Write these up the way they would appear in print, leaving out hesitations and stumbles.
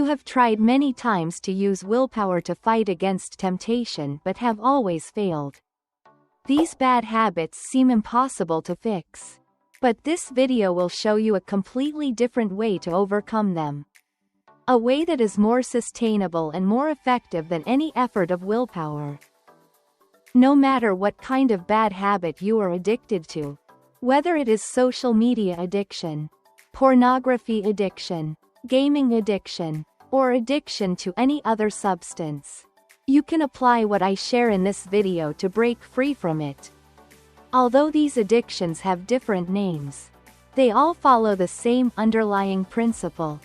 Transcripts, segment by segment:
have tried many times to use willpower to fight against temptation but have always failed. These bad habits seem impossible to fix. But this video will show you a completely different way to overcome them. A way that is more sustainable and more effective than any effort of willpower. No matter what kind of bad habit you are addicted to, whether it is social media addiction, pornography addiction, gaming addiction, or addiction to any other substance, you can apply what I share in this video to break free from it. Although these addictions have different names, they all follow the same underlying principle.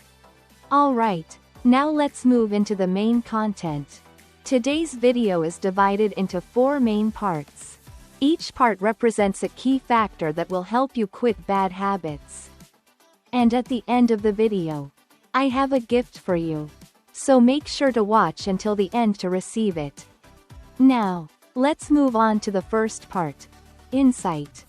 Alright, now let's move into the main content. Today's video is divided into 4 main parts. Each part represents a key factor that will help you quit bad habits. And at the end of the video, I have a gift for you. So make sure to watch until the end to receive it. Now, let's move on to the first part. Insight.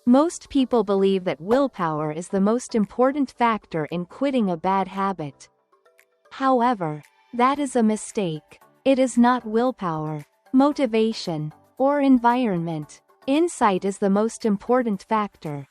Most people believe that willpower is the most important factor in quitting a bad habit. However, that is a mistake. It is not willpower, motivation, or environment. Insight is the most important factor.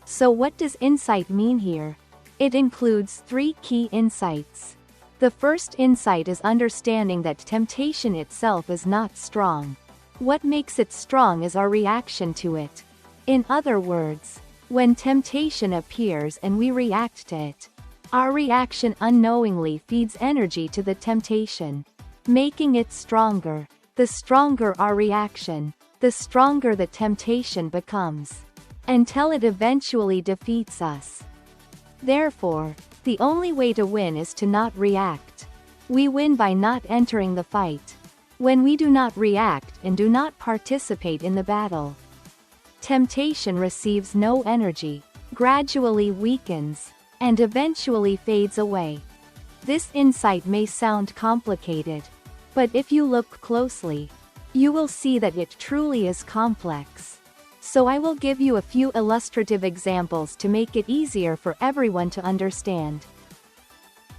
So what does insight mean here? It includes 3 key insights. The first insight is understanding that temptation itself is not strong. What makes it strong is our reaction to it. In other words, when temptation appears and we react to it, our reaction unknowingly feeds energy to the temptation, making it stronger. The stronger our reaction, the stronger the temptation becomes, until it eventually defeats us. Therefore, the only way to win is to not react. We win by not entering the fight. When we do not react and do not participate in the battle, temptation receives no energy, gradually weakens, and eventually fades away. This insight may sound complicated, but if you look closely, you will see that it truly is complex. So I will give you a few illustrative examples to make it easier for everyone to understand.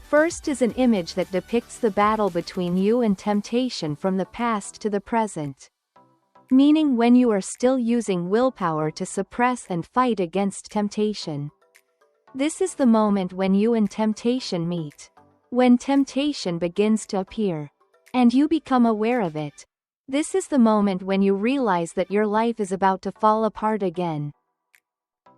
First is an image that depicts the battle between you and temptation from the past to the present. Meaning when you are still using willpower to suppress and fight against temptation. This is the moment when you and temptation meet. When temptation begins to appear, and you become aware of it. This is the moment when you realize that your life is about to fall apart again.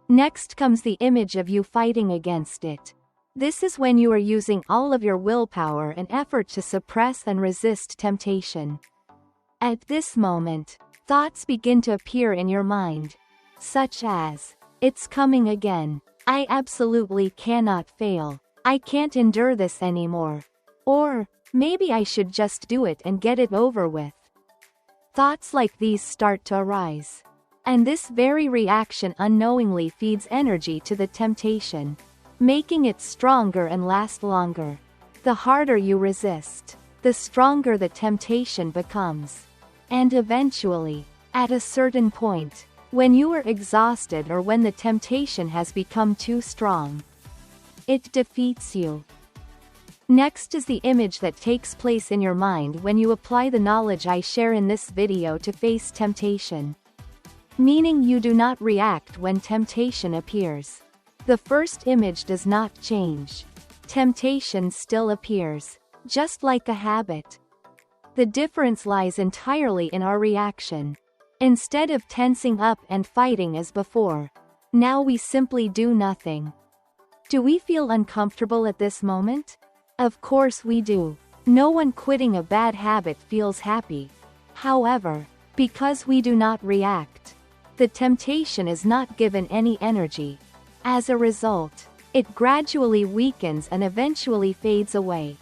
Next comes the image of you fighting against it. This is when you are using all of your willpower and effort to suppress and resist temptation. At this moment, thoughts begin to appear in your mind, such as, "It's coming again. I absolutely cannot fail. I can't endure this anymore." Or, "Maybe I should just do it and get it over with." Thoughts like these start to arise. And this very reaction unknowingly feeds energy to the temptation, making it stronger and last longer. The harder you resist, the stronger the temptation becomes. And eventually, at a certain point, when you are exhausted or when the temptation has become too strong, it defeats you. Next is the image that takes place in your mind when you apply the knowledge I share in this video to face temptation. Meaning you do not react when temptation appears. The first image does not change. Temptation still appears, just like a habit. The difference lies entirely in our reaction. Instead of tensing up and fighting as before, now we simply do nothing. Do we feel uncomfortable at this moment? Of course we do. No one quitting a bad habit feels happy. However, because we do not react, the temptation is not given any energy. As a result, it gradually weakens and eventually fades away.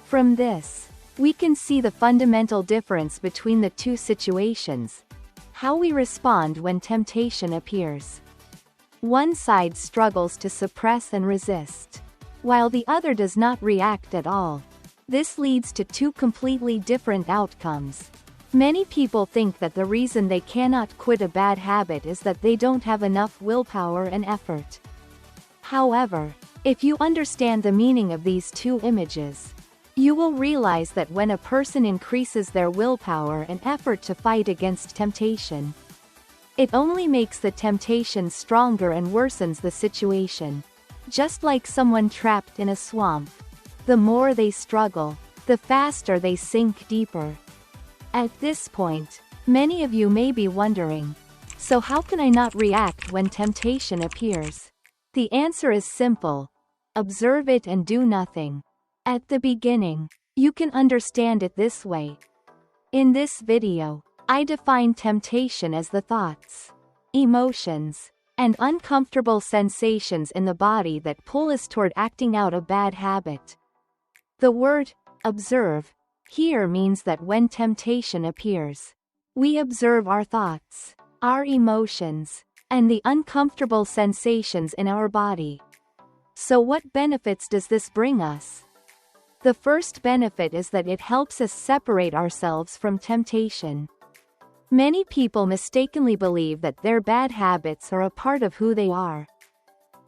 From this, we can see the fundamental difference between the two situations. How we respond when temptation appears. One side struggles to suppress and resist, while the other does not react at all. This leads to 2 completely different outcomes. Many people think that the reason they cannot quit a bad habit is that they don't have enough willpower and effort. However, If you understand the meaning of these two images, you will realize that when a person increases their willpower and effort to fight against temptation, it only makes the temptation stronger and worsens the situation. Just like someone trapped in a swamp, the more they struggle, the faster they sink deeper. At this point, many of you may be wondering, so how can I not react when temptation appears? The answer is simple. Observe it and do nothing. At the beginning, you can understand it this way. In this video, I define temptation as the thoughts, emotions, and uncomfortable sensations in the body that pull us toward acting out a bad habit. The word observe here means that when temptation appears, we observe our thoughts, our emotions, and the uncomfortable sensations in our body. So what benefits does this bring us? The first benefit is that it helps us separate ourselves from temptation. Many people mistakenly believe that their bad habits are a part of who they are.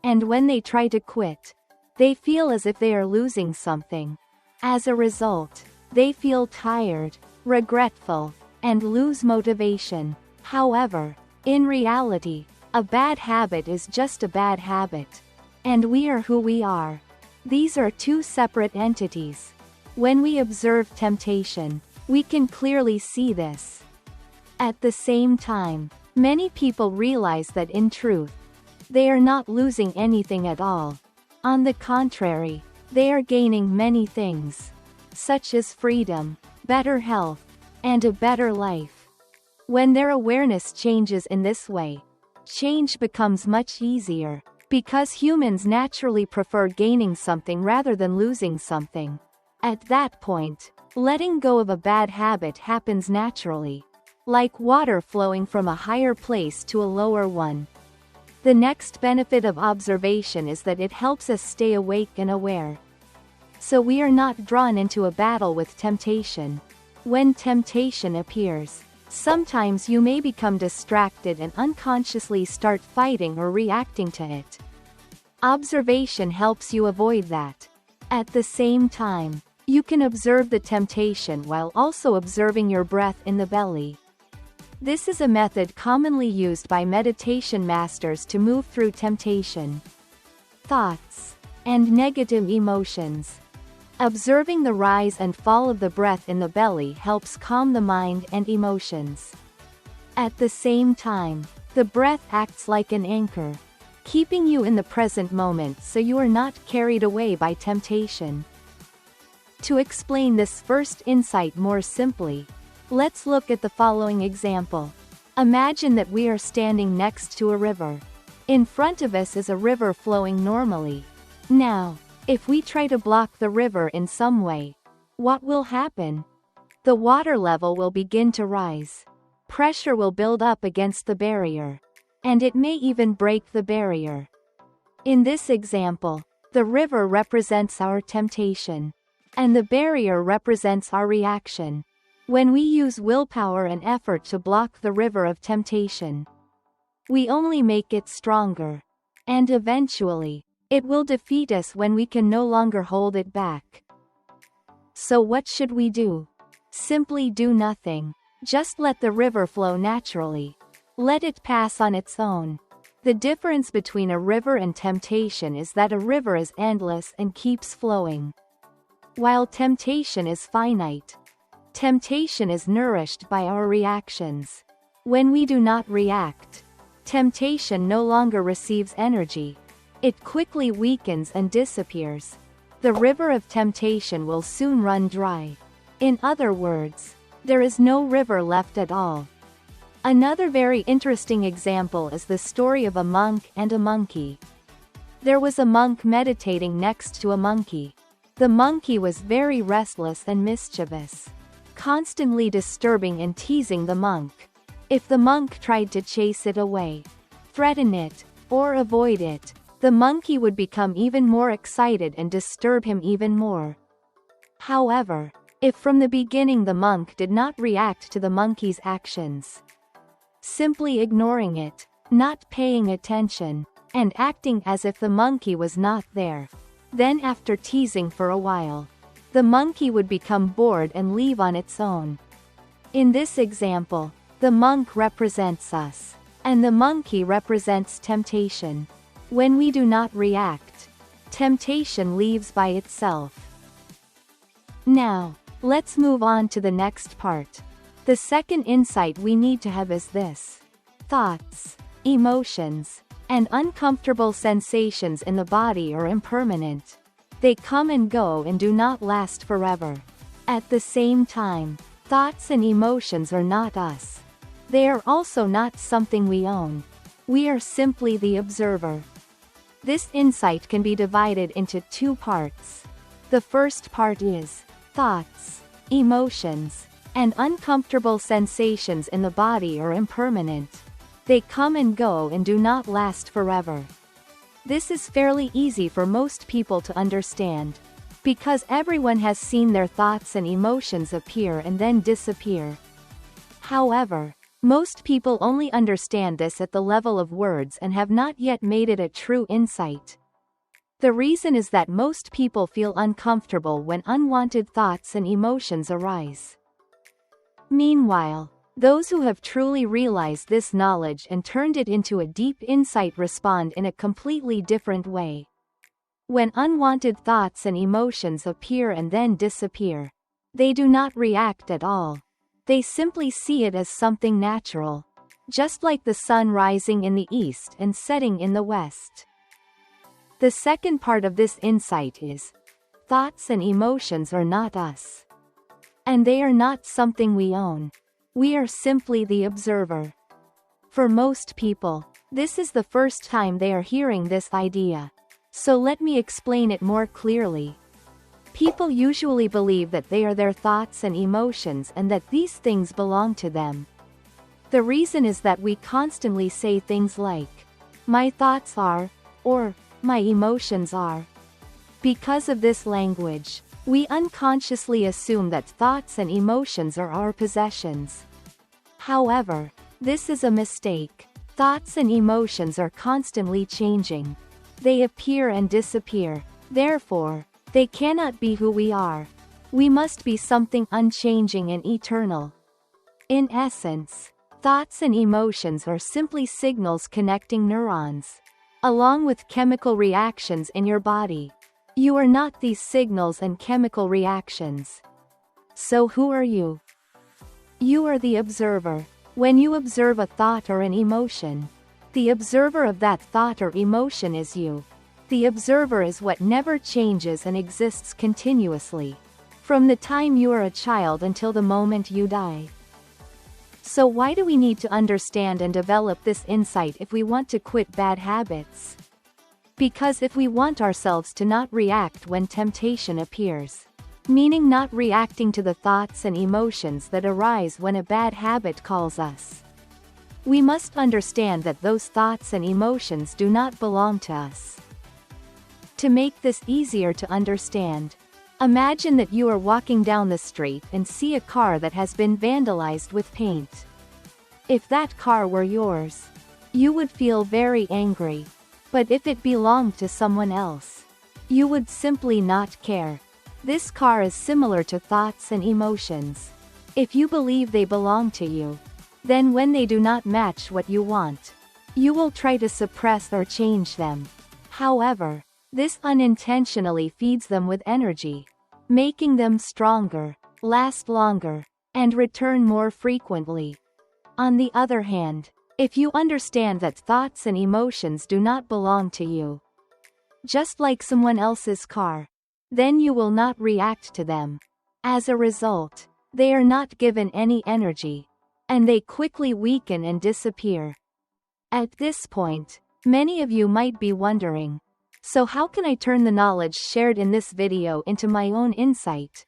And when they try to quit, they feel as if they are losing something. As a result, they feel tired, regretful, and lose motivation. However, in reality, a bad habit is just a bad habit. And we are who we are. These are two separate entities. When we observe temptation, we can clearly see this. At the same time, many people realize that in truth, they are not losing anything at all. On the contrary, they are gaining many things, such as freedom, better health, and a better life. When their awareness changes in this way, change becomes much easier, because humans naturally prefer gaining something rather than losing something. At that point, letting go of a bad habit happens naturally, like water flowing from a higher place to a lower one. The next benefit of observation is that it helps us stay awake and aware. So we are not drawn into a battle with temptation. When temptation appears, sometimes you may become distracted and unconsciously start fighting or reacting to it. Observation helps you avoid that. At the same time, you can observe the temptation while also observing your breath in the belly. This is a method commonly used by meditation masters to move through temptation, thoughts, and negative emotions. Observing the rise and fall of the breath in the belly helps calm the mind and emotions. At the same time, the breath acts like an anchor, keeping you in the present moment so you are not carried away by temptation. To explain this first insight more simply, let's look at the following example. Imagine that we are standing next to a river. In front of us is a river flowing normally. Now, if we try to block the river in some way, what will happen? The water level will begin to rise. Pressure will build up against the barrier, and it may even break the barrier. In this example, the river represents our temptation, and the barrier represents our reaction. When we use willpower and effort to block the river of temptation, we only make it stronger. And eventually, it will defeat us when we can no longer hold it back. So what should we do? Simply do nothing. Just let the river flow naturally. Let it pass on its own. The difference between a river and temptation is that a river is endless and keeps flowing, while temptation is finite. Temptation is nourished by our reactions. When we do not react, temptation no longer receives energy. It quickly weakens and disappears. The river of temptation will soon run dry. In other words, there is no river left at all. Another very interesting example is the story of a monk and a monkey. There was a monk meditating next to a monkey. The monkey was very restless and mischievous, constantly disturbing and teasing the monk. If the monk tried to chase it away, threaten it, or avoid it, the monkey would become even more excited and disturb him even more. However, if from the beginning the monk did not react to the monkey's actions, simply ignoring it, not paying attention, and acting as if the monkey was not there. Then after teasing for a while, the monkey would become bored and leave on its own. In this example, the monk represents us, and the monkey represents temptation. When we do not react, temptation leaves by itself. Now, let's move on to the next part. The second insight we need to have is this: thoughts, emotions, and uncomfortable sensations in the body are impermanent. They come and go and do not last forever. At the same time, thoughts and emotions are not us. They are also not something we own. We are simply the observer. This insight can be divided into two parts. The first part is: thoughts, emotions, and uncomfortable sensations in the body are impermanent. They come and go and do not last forever. This is fairly easy for most people to understand, because everyone has seen their thoughts and emotions appear and then disappear. However, most people only understand this at the level of words and have not yet made it a true insight. The reason is that most people feel uncomfortable when unwanted thoughts and emotions arise. Meanwhile, those who have truly realized this knowledge and turned it into a deep insight respond in a completely different way. When unwanted thoughts and emotions appear and then disappear, they do not react at all. They simply see it as something natural, just like the sun rising in the east and setting in the west. The second part of this insight is: thoughts and emotions are not us. And they are not something we own. We are simply the observer. For most people, this is the first time they are hearing this idea. So let me explain it more clearly. People usually believe that they are their thoughts and emotions and that these things belong to them. The reason is that we constantly say things like, "My thoughts are," or "My emotions are." Because of this language, we unconsciously assume that thoughts and emotions are our possessions. However, this is a mistake. Thoughts and emotions are constantly changing. They appear and disappear. Therefore, they cannot be who we are. We must be something unchanging and eternal. In essence, thoughts and emotions are simply signals connecting neurons, along with chemical reactions in your body. You are not these signals and chemical reactions. So who are you? You are the observer. When you observe a thought or an emotion, the observer of that thought or emotion is you. The observer is what never changes and exists continuously, from the time you are a child until the moment you die. So why do we need to understand and develop this insight if we want to quit bad habits? Because if we want ourselves to not react when temptation appears, meaning not reacting to the thoughts and emotions that arise when a bad habit calls us, we must understand that those thoughts and emotions do not belong to us. To make this easier to understand, imagine that you are walking down the street and see a car that has been vandalized with paint. If that car were yours, you would feel very angry. But if it belonged to someone else, you would simply not care. This car is similar to thoughts and emotions. If you believe they belong to you, then when they do not match what you want, you will try to suppress or change them. However, this unintentionally feeds them with energy, making them stronger, last longer, and return more frequently. On the other hand, if you understand that thoughts and emotions do not belong to you, just like someone else's car, then you will not react to them. As a result, they are not given any energy, and they quickly weaken and disappear. At this point, many of you might be wondering, so how can I turn the knowledge shared in this video into my own insight?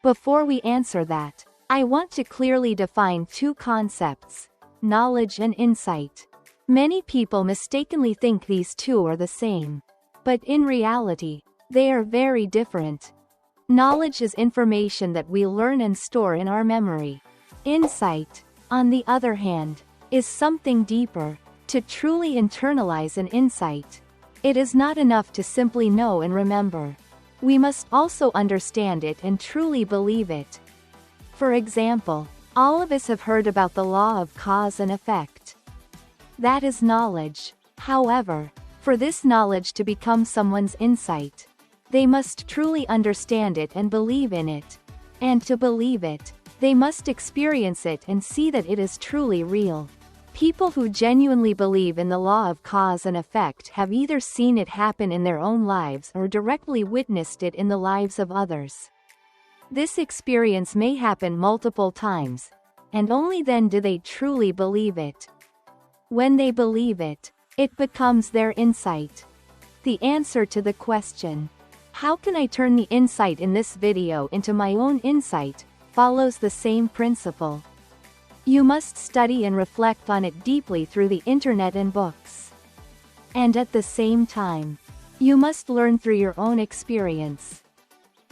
Before we answer that, I want to clearly define two concepts: knowledge and insight. Many people mistakenly think these two are the same, but in reality, they are very different. Knowledge is information that we learn and store in our memory. Insight, on the other hand, is something deeper. To truly internalize an insight, it is not enough to simply know and remember. We must also understand it and truly believe it. For example, all of us have heard about the law of cause and effect. That is knowledge. However, for this knowledge to become someone's insight, they must truly understand it and believe in it. And to believe it, they must experience it and see that it is truly real. People who genuinely believe in the law of cause and effect have either seen it happen in their own lives or directly witnessed it in the lives of others. This experience may happen multiple times, and only then do they truly believe it. When they believe it, it becomes their insight. The answer to the question, "How can I turn the insight in this video into my own insight?" follows the same principle. You must study and reflect on it deeply through the internet and books. And at the same time, you must learn through your own experience.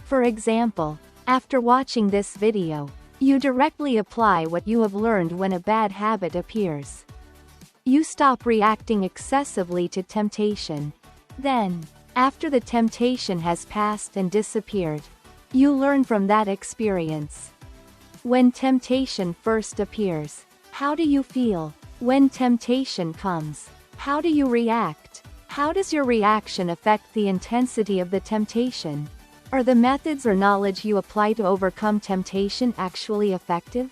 For example, after watching this video, you directly apply what you have learned when a bad habit appears. You stop reacting excessively to temptation. Then, after the temptation has passed and disappeared, you learn from that experience. When temptation first appears, how do you feel? When temptation comes, how do you react? How does your reaction affect the intensity of the temptation? Are the methods or knowledge you apply to overcome temptation actually effective?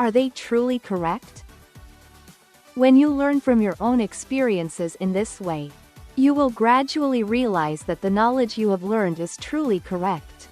Are they truly correct? When you learn from your own experiences in this way, you will gradually realize that the knowledge you have learned is truly correct.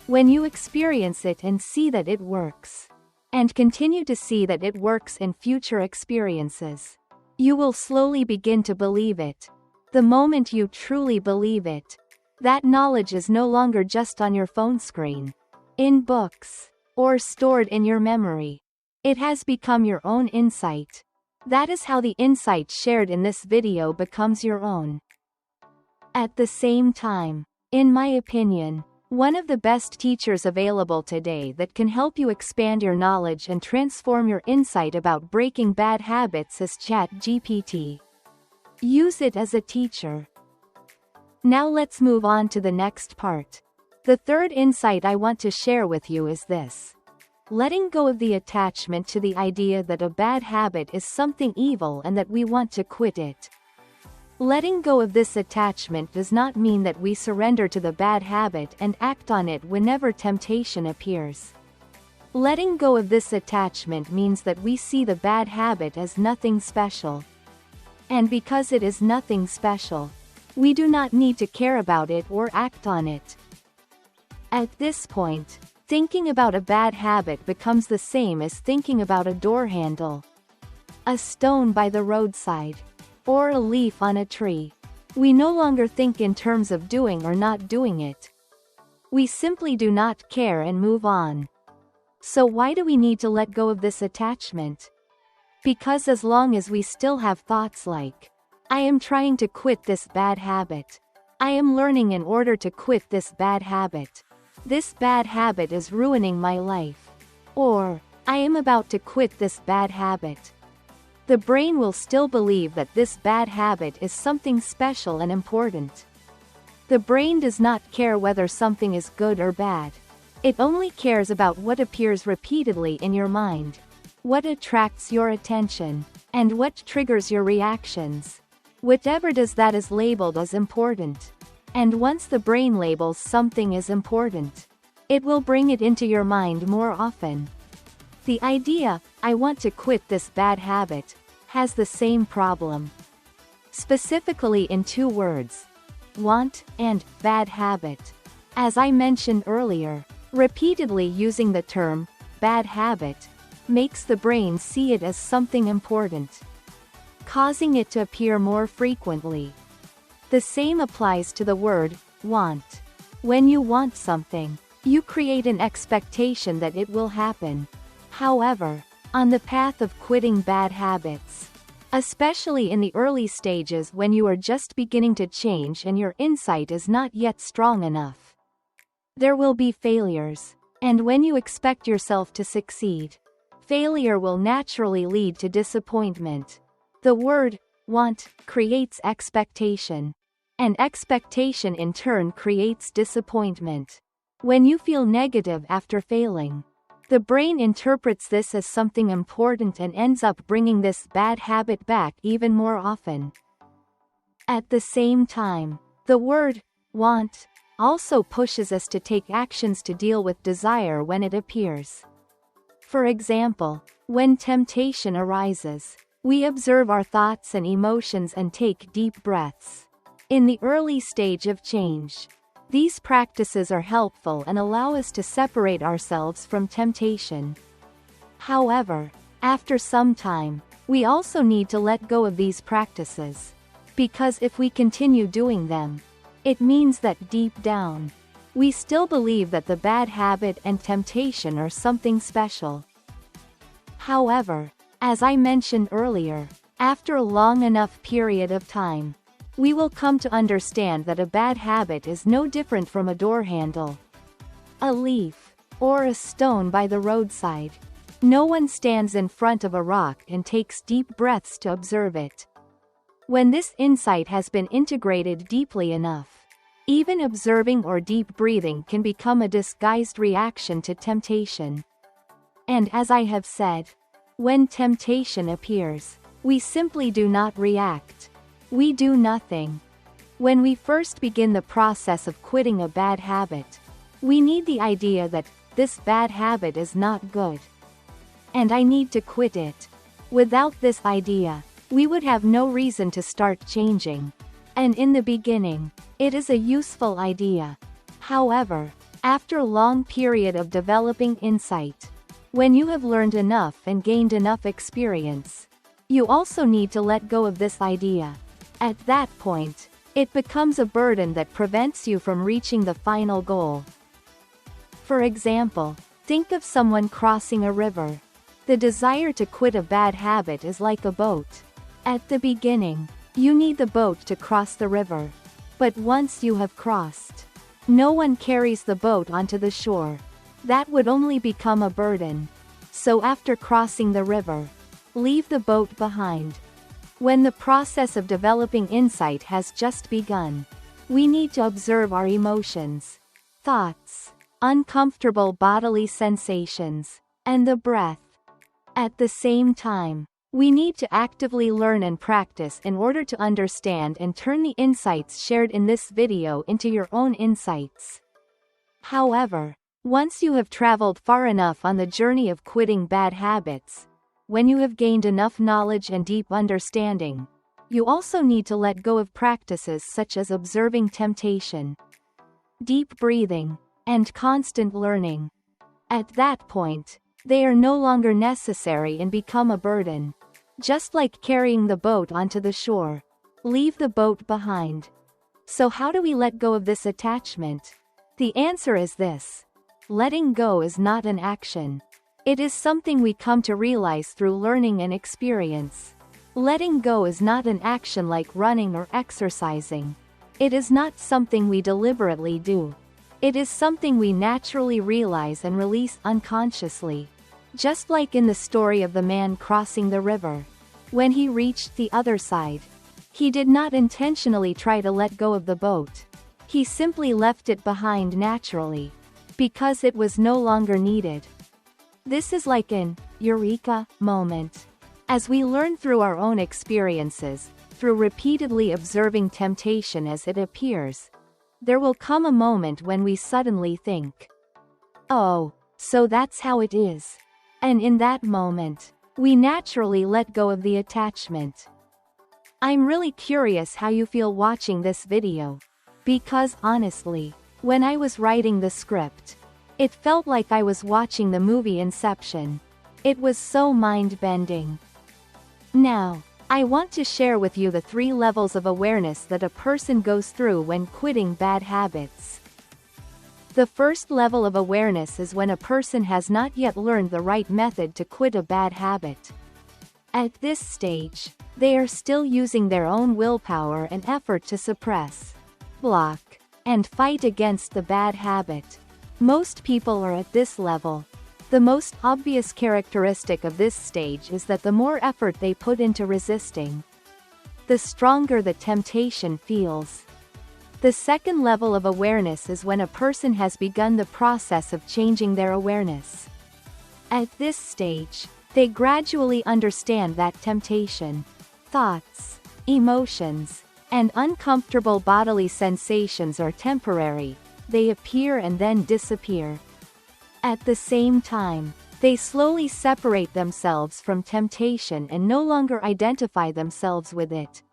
When you experience it and see that it works, and continue to see that it works in future experiences, you will slowly begin to believe it. The moment you truly believe it, that knowledge is no longer just on your phone screen, in books, or stored in your memory. It has become your own insight. That is how the insight shared in this video becomes your own. At the same time, in my opinion, one of the best teachers available today that can help you expand your knowledge and transform your insight about breaking bad habits is ChatGPT. Use it as a teacher. Now let's move on to the next part. The third insight I want to share with you is this. Letting go of the attachment to the idea that a bad habit is something evil and that we want to quit it. Letting go of this attachment does not mean that we surrender to the bad habit and act on it whenever temptation appears. Letting go of this attachment means that we see the bad habit as nothing special. And because it is nothing special, we do not need to care about it or act on it. At this point, thinking about a bad habit becomes the same as thinking about a door handle, a stone by the roadside, or a leaf on a tree. We no longer think in terms of doing or not doing it. We simply do not care and move on. So why do we need to let go of this attachment? Because as long as we still have thoughts like, "I am trying to quit this bad habit. I am learning in order to quit this bad habit. This bad habit is ruining my life," or "I am about to quit this bad habit," the brain will still believe that this bad habit is something special and important. The brain does not care whether something is good or bad. It only cares about what appears repeatedly in your mind, what attracts your attention, and what triggers your reactions. Whatever does that is labeled as important. And once the brain labels something as important, it will bring it into your mind more often. The idea, "I want to quit this bad habit," has the same problem. Specifically in two words, want and bad habit. As I mentioned earlier, repeatedly using the term bad habit makes the brain see it as something important, causing it to appear more frequently. The same applies to the word want. When you want something, you create an expectation that it will happen. However, on the path of quitting bad habits, especially in the early stages when you are just beginning to change and your insight is not yet strong enough, there will be failures. And when you expect yourself to succeed, failure will naturally lead to disappointment. The word want creates expectation. And expectation in turn creates disappointment. When you feel negative after failing, the brain interprets this as something important and ends up bringing this bad habit back even more often. At the same time, the word want also pushes us to take actions to deal with desire when it appears. For example, when temptation arises, we observe our thoughts and emotions and take deep breaths. In the early stage of change, these practices are helpful and allow us to separate ourselves from temptation. However, after some time, we also need to let go of these practices. Because if we continue doing them, it means that deep down, we still believe that the bad habit and temptation are something special. However, as I mentioned earlier, after a long enough period of time, we will come to understand that a bad habit is no different from a door handle, a leaf, or a stone by the roadside. No one stands in front of a rock and takes deep breaths to observe it. When this insight has been integrated deeply enough, even observing or deep breathing can become a disguised reaction to temptation. And as I have said, when temptation appears, we simply do not react. We do nothing. When we first begin the process of quitting a bad habit, we need the idea that this bad habit is not good, and I need to quit it. Without this idea, we would have no reason to start changing. And in the beginning, it is a useful idea. However, after a long period of developing insight, when you have learned enough and gained enough experience, you also need to let go of this idea. At that point, it becomes a burden that prevents you from reaching the final goal. For example, think of someone crossing a river. The desire to quit a bad habit is like a boat. At the beginning, you need the boat to cross the river. But once you have crossed, no one carries the boat onto the shore. That would only become a burden. So after crossing the river, leave the boat behind. When the process of developing insight has just begun, we need to observe our emotions, thoughts, uncomfortable bodily sensations, and the breath. At the same time, we need to actively learn and practice in order to understand and turn the insights shared in this video into your own insights. However, once you have traveled far enough on the journey of quitting bad habits, when you have gained enough knowledge and deep understanding, you also need to let go of practices such as observing temptation, deep breathing, and constant learning. At that point, they are no longer necessary and become a burden. Just like carrying the boat onto the shore, leave the boat behind. So how do we let go of this attachment? The answer is this: letting go is not an action. It is something we come to realize through learning and experience. Letting go is not an action like running or exercising. It is not something we deliberately do. It is something we naturally realize and release unconsciously. Just like in the story of the man crossing the river. When he reached the other side, he did not intentionally try to let go of the boat. He simply left it behind naturally, because it was no longer needed. This is like an eureka moment. As we learn through our own experiences, through repeatedly observing temptation as it appears, there will come a moment when we suddenly think, "Oh, so that's how it is." And in that moment, we naturally let go of the attachment. I'm really curious how you feel watching this video. Because honestly, when I was writing the script, it felt like I was watching the movie Inception. It was so mind-bending. Now, I want to share with you the 3 levels of awareness that a person goes through when quitting bad habits. The first level of awareness is when a person has not yet learned the right method to quit a bad habit. At this stage, they are still using their own willpower and effort to suppress, block, and fight against the bad habit. Most people are at this level. The The most obvious characteristic of this stage is that the more effort they put into resisting, the stronger the temptation feels. The second level of awareness is when a person has begun the process of changing their awareness. At this stage, they gradually understand that temptation, thoughts, emotions, and uncomfortable bodily sensations are temporary. They appear and then disappear. At the same time, they slowly separate themselves from temptation and no longer identify themselves with it.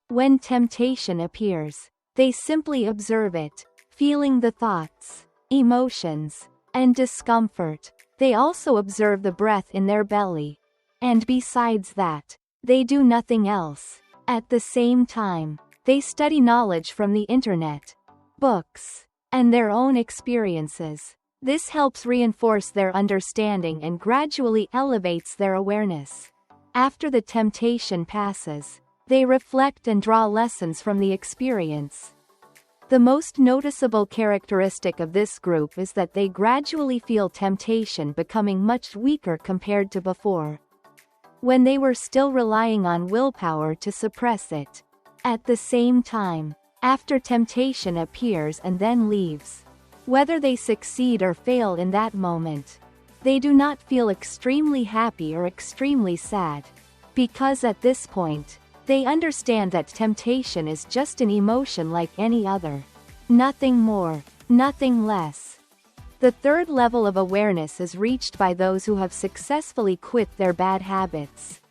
When temptation appears, they simply observe it, feeling the thoughts, emotions, and discomfort. They also observe the breath in their belly. And besides that, they do nothing else. At the same time, they study knowledge from the internet, books, and their own experiences. This helps reinforce their understanding and gradually elevates their awareness. After the temptation passes, they reflect and draw lessons from the experience. The most noticeable characteristic of this group is that they gradually feel temptation becoming much weaker compared to before, when they were still relying on willpower to suppress it. At the same time, after temptation appears and then leaves, whether they succeed or fail in that moment, they do not feel extremely happy or extremely sad, because at this point, they understand that temptation is just an emotion like any other. Nothing more, nothing less. The third level of awareness is reached by those who have successfully quit their bad habits.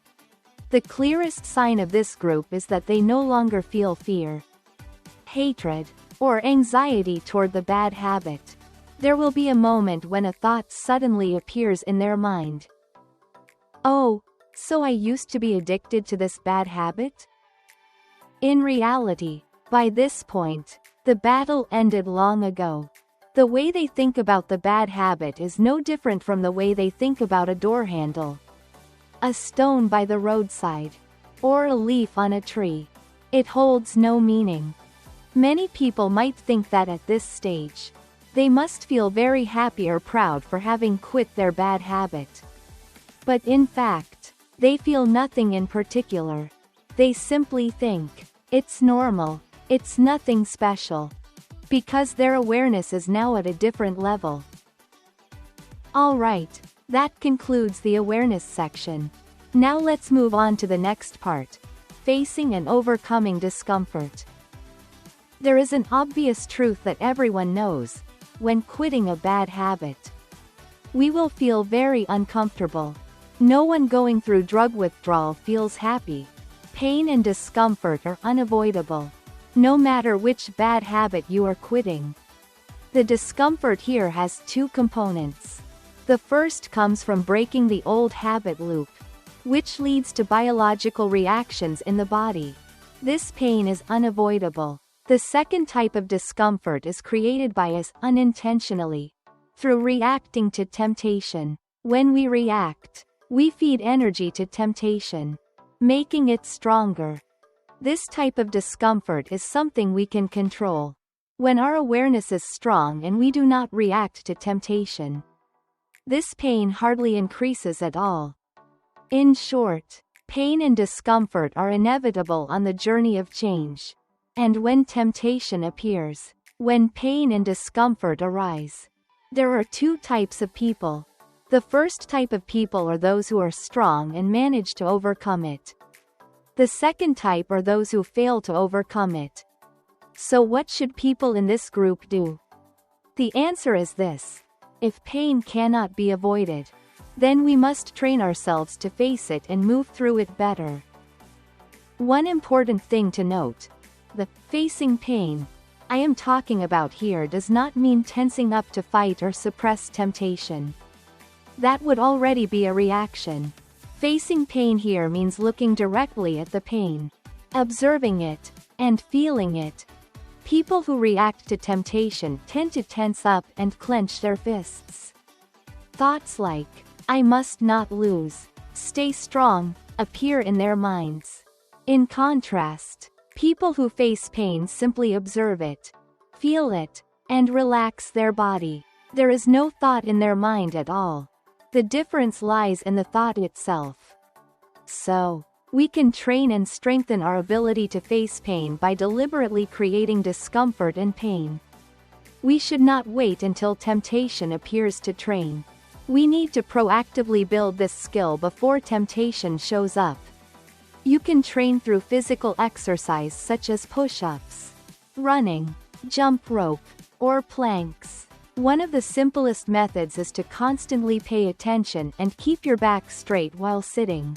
The clearest sign of this group is that they no longer feel fear, hatred, or anxiety toward the bad habit. There will be a moment when a thought suddenly appears in their mind. Oh, so I used to be addicted to this bad habit? In reality, by this point, the battle ended long ago. The way they think about the bad habit is no different from the way they think about a door handle, a stone by the roadside, or a leaf on a tree. It holds no meaning. Many people might think that at this stage, they must feel very happy or proud for having quit their bad habit. But in fact, they feel nothing in particular. They simply think, it's normal, it's nothing special, because their awareness is now at a different level. Alright, that concludes the awareness section. Now let's move on to the next part, facing and overcoming discomfort. There is an obvious truth that everyone knows: when quitting a bad habit, we will feel very uncomfortable. No one going through drug withdrawal feels happy. Pain and discomfort are unavoidable, no matter which bad habit you are quitting. The discomfort here has two components. The first comes from breaking the old habit loop, which leads to biological reactions in the body. This pain is unavoidable. The second type of discomfort is created by us unintentionally, through reacting to temptation. When we react, we feed energy to temptation, making it stronger. This type of discomfort is something we can control. When our awareness is strong and we do not react to temptation, this pain hardly increases at all. In short, pain and discomfort are inevitable on the journey of change. And when temptation appears, when pain and discomfort arise, there are two types of people. The first type of people are those who are strong and manage to overcome it. The second type are those who fail to overcome it. So what should people in this group do? The answer is this: if pain cannot be avoided, then we must train ourselves to face it and move through it better. One important thing to note: the facing pain I am talking about here does not mean tensing up to fight or suppress temptation. That would already be a reaction. Facing pain here means looking directly at the pain, observing it, and feeling it. People who react to temptation tend to tense up and clench their fists. Thoughts like, "I must not lose," "stay strong," appear in their minds. In contrast, people who face pain simply observe it, feel it, and relax their body. There is no thought in their mind at all. The difference lies in the thought itself. So, we can train and strengthen our ability to face pain by deliberately creating discomfort and pain. We should not wait until temptation appears to train. We need to proactively build this skill before temptation shows up. You can train through physical exercise such as push-ups, running, jump rope, or planks. One of the simplest methods is to constantly pay attention and keep your back straight while sitting,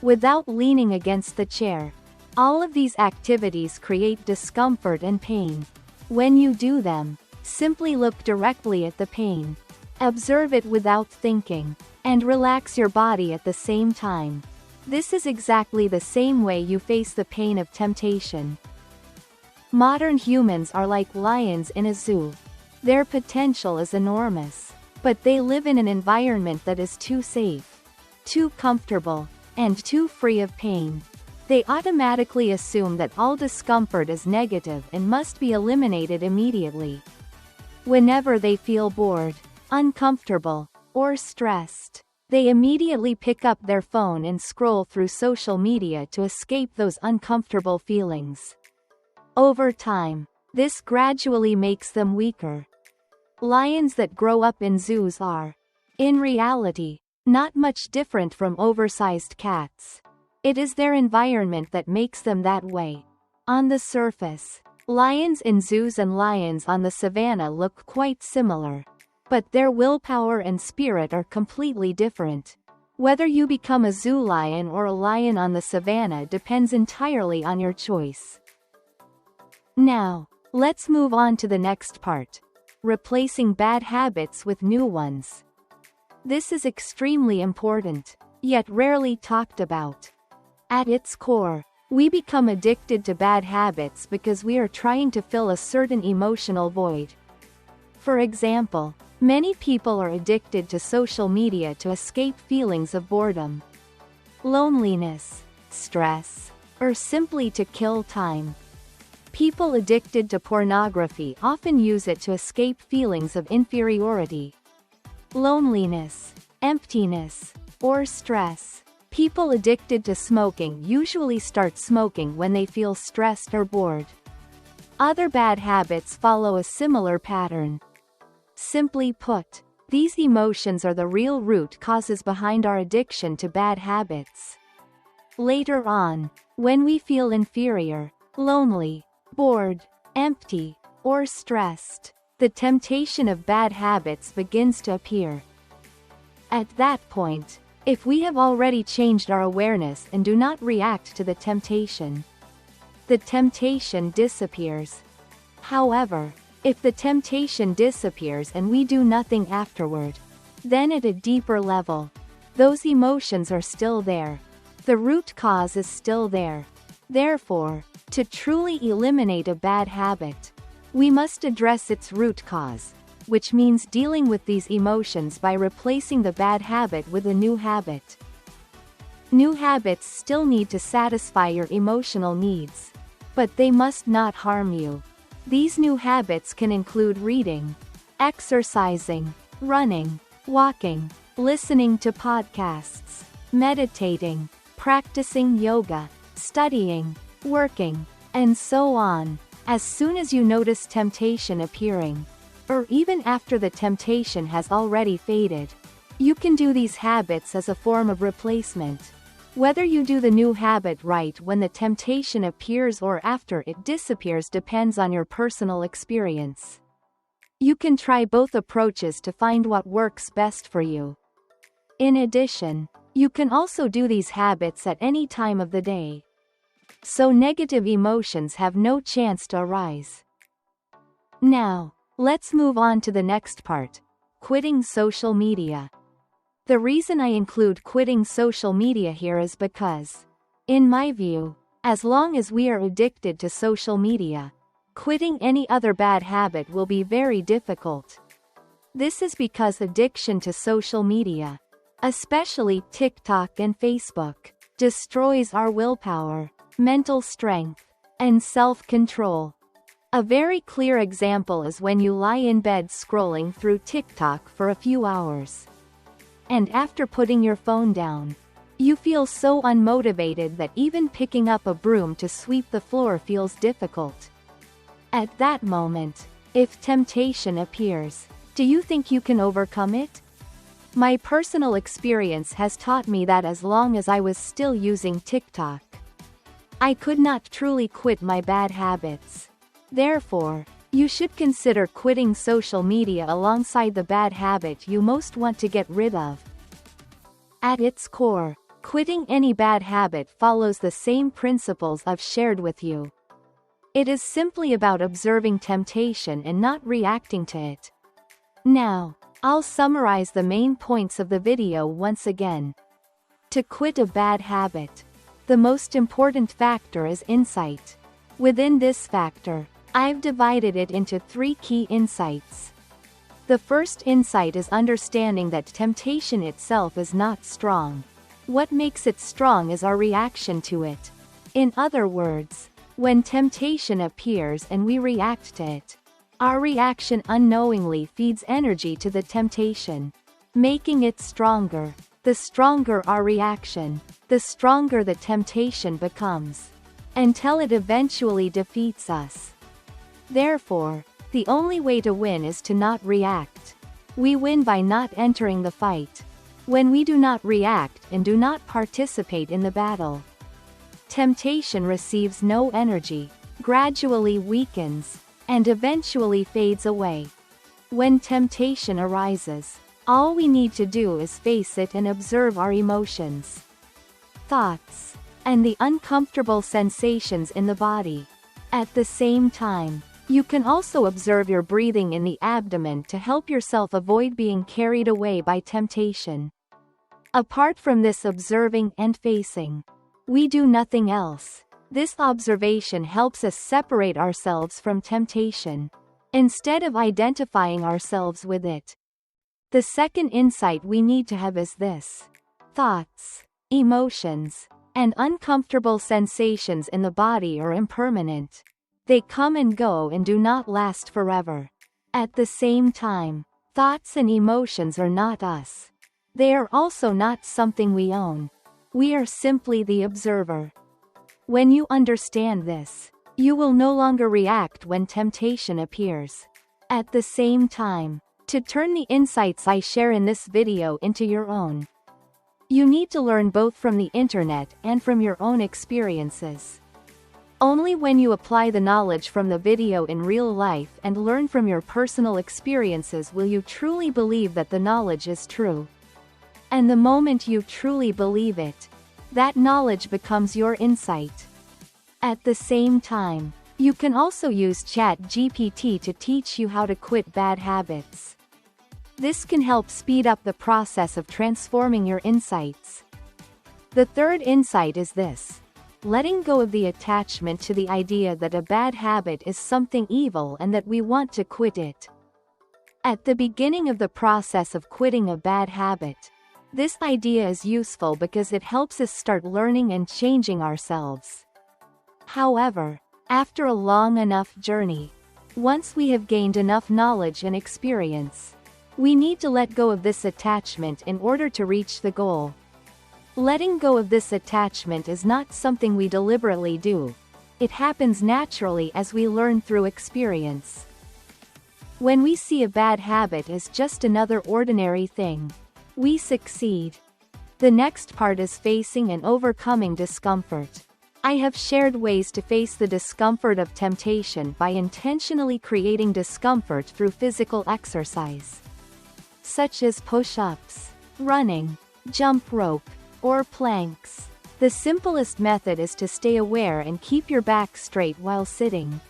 without leaning against the chair. All of these activities create discomfort and pain. When you do them, simply look directly at the pain. Observe it without thinking, and relax your body at the same time. This is exactly the same way you face the pain of temptation. Modern humans are like lions in a zoo. Their potential is enormous, but they live in an environment that is too safe, too comfortable, and too free of pain. They automatically assume that all discomfort is negative and must be eliminated immediately. Whenever they feel bored, uncomfortable, or stressed, they immediately pick up their phone and scroll through social media to escape those uncomfortable feelings. Over time, this gradually makes them weaker. Lions that grow up in zoos are, in reality, not much different from oversized cats. It is their environment that makes them that way. On the surface, lions in zoos and lions on the savannah look quite similar, but their willpower and spirit are completely different. Whether you become a zoo lion or a lion on the savannah depends entirely on your choice. Now, let's move on to the next part: replacing bad habits with new ones. This is extremely important, yet rarely talked about. At its core, we become addicted to bad habits because we are trying to fill a certain emotional void. For example, many people are addicted to social media to escape feelings of boredom, loneliness, stress, or simply to kill time. People addicted to pornography often use it to escape feelings of inferiority, loneliness, emptiness, or stress. People addicted to smoking usually start smoking when they feel stressed or bored. Other bad habits follow a similar pattern. Simply put, these emotions are the real root causes behind our addiction to bad habits. Later on, when we feel inferior, lonely, bored, empty, or stressed, the temptation of bad habits begins to appear. At that point, if we have already changed our awareness and do not react to the temptation disappears. However, if the temptation disappears and we do nothing afterward, then at a deeper level, those emotions are still there. The root cause is still there. Therefore, to truly eliminate a bad habit, we must address its root cause, which means dealing with these emotions by replacing the bad habit with a new habit. New habits still need to satisfy your emotional needs, but they must not harm you. These new habits can include reading, exercising, running, walking, listening to podcasts, meditating, practicing yoga, studying, working, and so on. As soon as you notice temptation appearing, or even after the temptation has already faded, you can do these habits as a form of replacement. Whether you do the new habit right when the temptation appears or after it disappears depends on your personal experience. You can try both approaches to find what works best for you. In addition, you can also do these habits at any time of the day, so negative emotions have no chance to arise. Now, let's move on to the next part: quitting social media. The reason I include quitting social media here is because, in my view, as long as we are addicted to social media, quitting any other bad habit will be very difficult. This is because addiction to social media, especially TikTok and Facebook, destroys our willpower, mental strength, and self-control. A very clear example is when you lie in bed scrolling through TikTok for a few hours. And after putting your phone down, you feel so unmotivated that even picking up a broom to sweep the floor feels difficult. At that moment, if temptation appears, do you think you can overcome it? My personal experience has taught me that as long as I was still using TikTok, I could not truly quit my bad habits. Therefore, you should consider quitting social media alongside the bad habit you most want to get rid of. At its core, quitting any bad habit follows the same principles I've shared with you. It is simply about observing temptation and not reacting to it. Now, I'll summarize the main points of the video once again. To quit a bad habit, the most important factor is insight. Within this factor, I've divided it into 3 key insights. The first insight is understanding that temptation itself is not strong. What makes it strong is our reaction to it. In other words, when temptation appears and we react to it, our reaction unknowingly feeds energy to the temptation, making it stronger. The stronger our reaction, the stronger the temptation becomes, until it eventually defeats us. Therefore, the only way to win is to not react. We win by not entering the fight. When we do not react and do not participate in the battle, temptation receives no energy, gradually weakens, and eventually fades away. When temptation arises, all we need to do is face it and observe our emotions, thoughts, and the uncomfortable sensations in the body. At the same time, you can also observe your breathing in the abdomen to help yourself avoid being carried away by temptation. Apart from this observing and facing, we do nothing else. This observation helps us separate ourselves from temptation, instead of identifying ourselves with it. The second insight we need to have is this: thoughts, emotions, and uncomfortable sensations in the body are impermanent. They come and go and do not last forever. At the same time, thoughts and emotions are not us. They are also not something we own. We are simply the observer. When you understand this, you will no longer react when temptation appears. At the same time, to turn the insights I share in this video into your own, you need to learn both from the internet and from your own experiences. Only when you apply the knowledge from the video in real life and learn from your personal experiences will you truly believe that the knowledge is true. And the moment you truly believe it, that knowledge becomes your insight. At the same time, you can also use ChatGPT to teach you how to quit bad habits. This can help speed up the process of transforming your insights. The third insight is this: letting go of the attachment to the idea that a bad habit is something evil and that we want to quit it. At the beginning of the process of quitting a bad habit, this idea is useful because it helps us start learning and changing ourselves. However, after a long enough journey, once we have gained enough knowledge and experience, we need to let go of this attachment in order to reach the goal. Letting go of this attachment is not something we deliberately do. It happens naturally as we learn through experience. When we see a bad habit as just another ordinary thing, we succeed. The next part is facing and overcoming discomfort. I have shared ways to face the discomfort of temptation by intentionally creating discomfort through physical exercise, such as push-ups, running, jump rope, or planks. The simplest method is to stay aware and keep your back straight while sitting.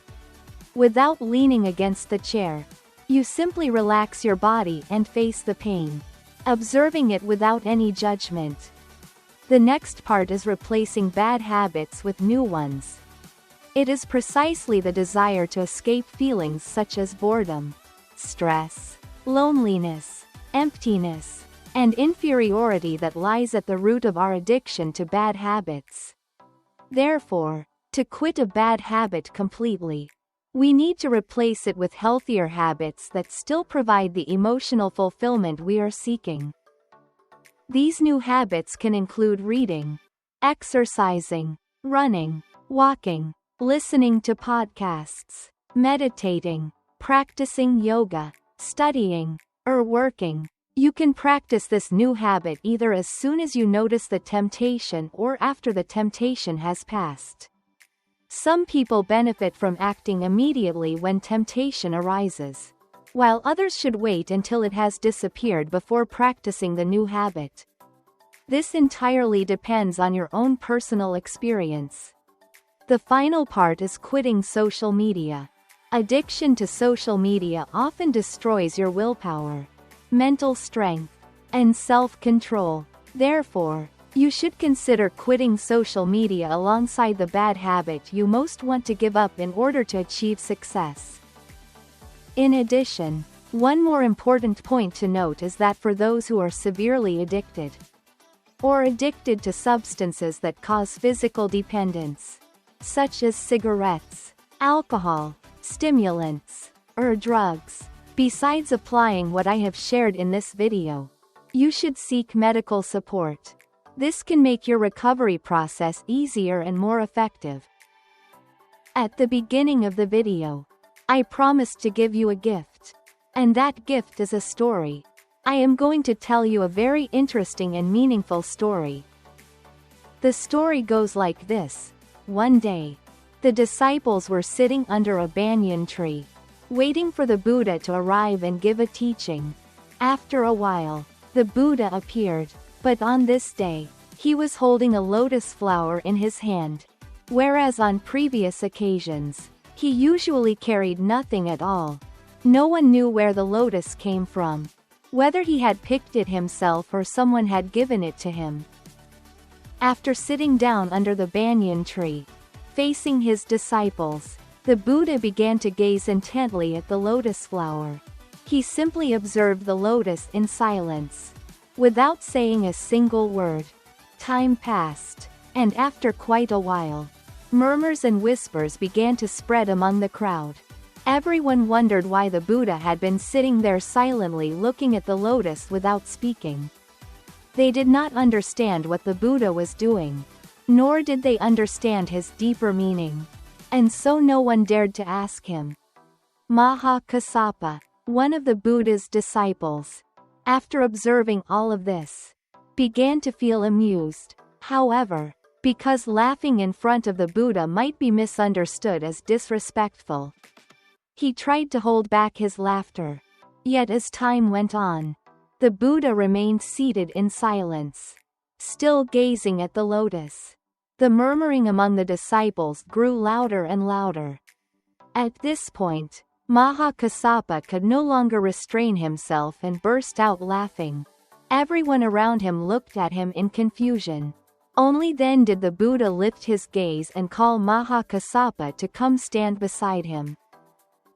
Without leaning against the chair, you simply relax your body and face the pain, observing it without any judgment. The next part is replacing bad habits with new ones. It is precisely the desire to escape feelings such as boredom, stress, loneliness, emptiness, and inferiority that lies at the root of our addiction to bad habits. Therefore, to quit a bad habit completely, We need to replace it with healthier habits that still provide the emotional fulfillment we are seeking. These new habits can include reading, exercising, running, walking, listening to podcasts, meditating, practicing yoga, studying, or working. You can practice this new habit either as soon as you notice the temptation or after the temptation has passed. Some people benefit from acting immediately when temptation arises, while others should wait until it has disappeared before practicing the new habit. This entirely depends on your own personal experience. The final part is quitting social media. Addiction to social media often destroys your willpower, mental strength, and self-control. Therefore, you should consider quitting social media alongside the bad habit you most want to give up in order to achieve success. In addition, one more important point to note is that for those who are severely addicted, or addicted to substances that cause physical dependence, such as cigarettes, alcohol, stimulants, or drugs, besides applying what I have shared in this video, you should seek medical support. This can make your recovery process easier and more effective. At the beginning of the video, I promised to give you a gift. And that gift is a story. I am going to tell you a very interesting and meaningful story. The story goes like this. One day, the disciples were sitting under a banyan tree, waiting for the Buddha to arrive and give a teaching. After a while, the Buddha appeared, but on this day, he was holding a lotus flower in his hand, whereas on previous occasions, he usually carried nothing at all. No one knew where the lotus came from, whether he had picked it himself or someone had given it to him. After sitting down under the banyan tree, facing his disciples, the Buddha began to gaze intently at the lotus flower. He simply observed the lotus in silence, without saying a single word. Time passed, and after quite a while, murmurs and whispers began to spread among the crowd. Everyone wondered why the Buddha had been sitting there silently looking at the lotus without speaking. They did not understand what the Buddha was doing, nor did they understand his deeper meaning, and so no one dared to ask him. Maha Kassapa, one of the Buddha's disciples, after observing all of this, began to feel amused. However, because laughing in front of the Buddha might be misunderstood as disrespectful, he tried to hold back his laughter. Yet as time went on, the Buddha remained seated in silence, still gazing at the lotus. The murmuring among the disciples grew louder and louder. At this point, Maha Kassapa could no longer restrain himself and burst out laughing. Everyone around him looked at him in confusion. Only then did the Buddha lift his gaze and call Maha Kassapa to come stand beside him.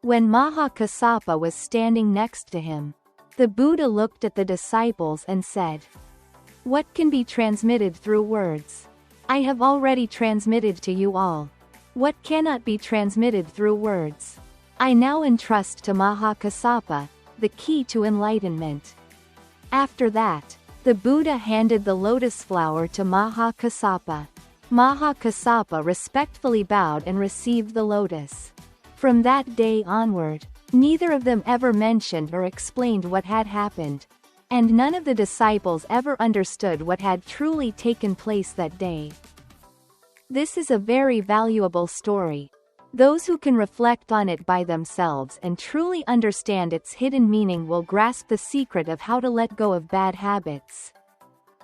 When Maha Kassapa was standing next to him, the Buddha looked at the disciples and said, "What can be transmitted through words? I have already transmitted to you all. What cannot be transmitted through words? I now entrust to Maha Kassapa the key to enlightenment." After that, the Buddha handed the lotus flower to Maha Kassapa. Maha Kassapa respectfully bowed and received the lotus. From that day onward, neither of them ever mentioned or explained what had happened, and none of the disciples ever understood what had truly taken place that day. This is a very valuable story. Those who can reflect on it by themselves and truly understand its hidden meaning will grasp the secret of how to let go of bad habits,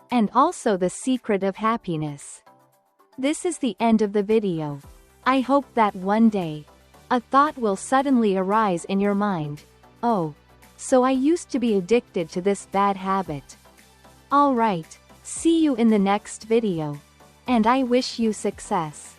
and also the secret of happiness. This is the end of the video. I hope that one day, a thought will suddenly arise in your mind. Oh, so I used to be addicted to this bad habit. Alright, see you in the next video. And I wish you success.